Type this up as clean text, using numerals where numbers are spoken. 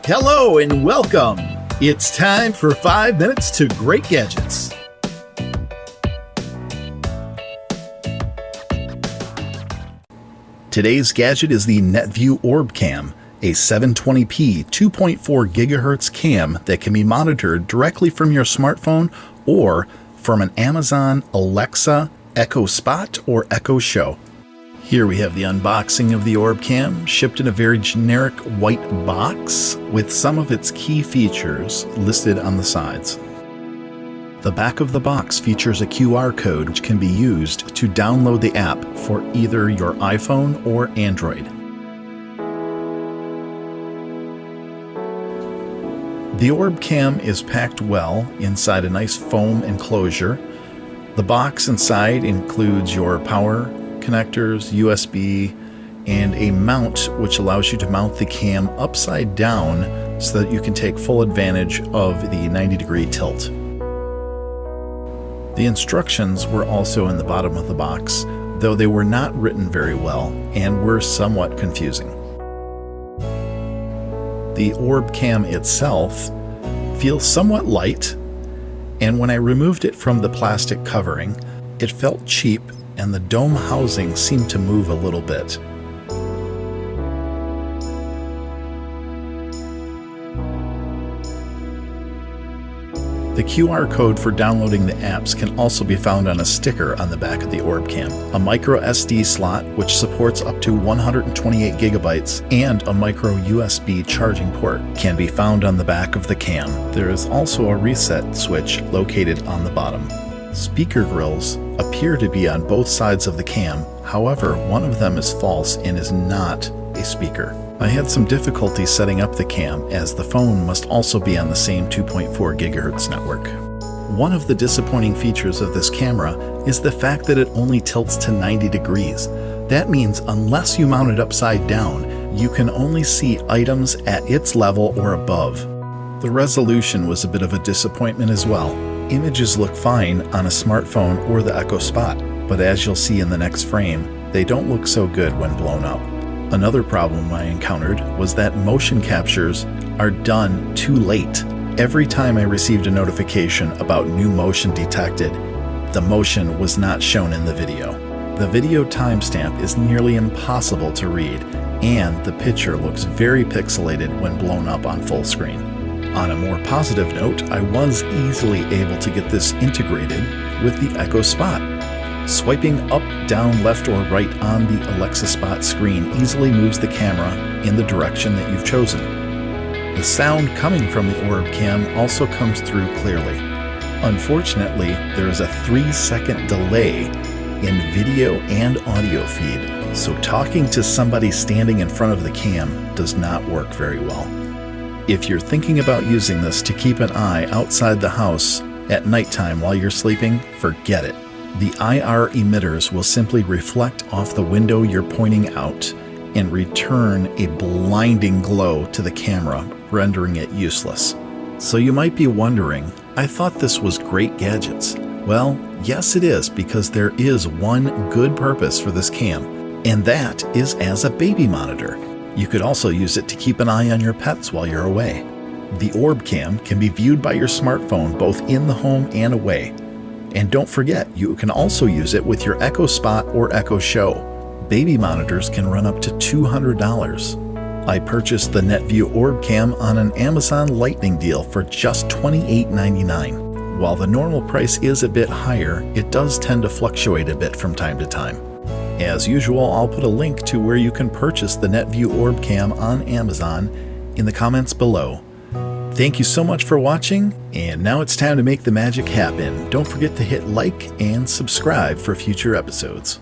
Hello and welcome. It's time for 5 minutes to great gadgets. Today's gadget is the Netvue Orb Cam, a 720p 2.4 GHz cam that can be monitored directly from your smartphone or from an Amazon Alexa, Echo Spot, or Echo Show. Here we have the unboxing of the Orb Cam, shipped in a very generic white box with some of its key features listed on the sides. The back of the box features a QR code which can be used to download the app for either your iPhone or Android. The Orb Cam is packed well inside a nice foam enclosure. The box inside includes your power connectors, USB, and a mount which allows you to mount the cam upside down so that you can take full advantage of the 90-degree tilt. The instructions were also in the bottom of the box, though they were not written very well and were somewhat confusing. The Orb Cam itself feels somewhat light, and when I removed it from the plastic covering, it felt cheap and the dome housing seemed to move a little bit. The QR code for downloading the apps can also be found on a sticker on the back of the Orb Cam. A micro SD slot, which supports up to 128 gigabytes, and a micro USB charging port can be found on the back of the cam. There is also a reset switch located on the bottom. Speaker grills appear to be on both sides of the cam, however, one of them is false and is not a speaker. I had some difficulty setting up the cam as the phone must also be on the same 2.4 GHz network. One of the disappointing features of this camera is the fact that it only tilts to 90 degrees. That means unless you mount it upside down, you can only see items at its level or above. The resolution was a bit of a disappointment as well. Images look fine on a smartphone or the Echo Spot, but as you'll see in the next frame, they don't look so good when blown up. Another problem I encountered was that motion captures are done too late. Every time I received a notification about new motion detected, the motion was not shown in the video. The video timestamp is nearly impossible to read, and the picture looks very pixelated when blown up on full screen. On a more positive note, I was easily able to get this integrated with the Echo Spot. Swiping up, down, left, or right on the Alexa Spot screen easily moves the camera in the direction that you've chosen. The sound coming from the Orb Cam also comes through clearly. Unfortunately, there is a 3-second delay in video and audio feed, so talking to somebody standing in front of the cam does not work very well. If you're thinking about using this to keep an eye outside the house at nighttime while you're sleeping, forget it. The IR emitters will simply reflect off the window you're pointing out and return a blinding glow to the camera, rendering it useless. So you might be wondering, I thought this was great gadgets. Well, yes it is, because there is one good purpose for this cam, and that is as a baby monitor. You could also use it to keep an eye on your pets while you're away. The Orb Cam can be viewed by your smartphone both in the home and away. And don't forget, you can also use it with your Echo Spot or Echo Show. Baby monitors can run up to $200. I purchased the Netvue Orb Cam on an Amazon Lightning deal for just $28.99. While the normal price is a bit higher, it does tend to fluctuate a bit from time to time. As usual, I'll put a link to where you can purchase the Netvue Orb Cam on Amazon in the comments below. Thank you so much for watching, and now it's time to make the magic happen. Don't forget to hit like and subscribe for future episodes.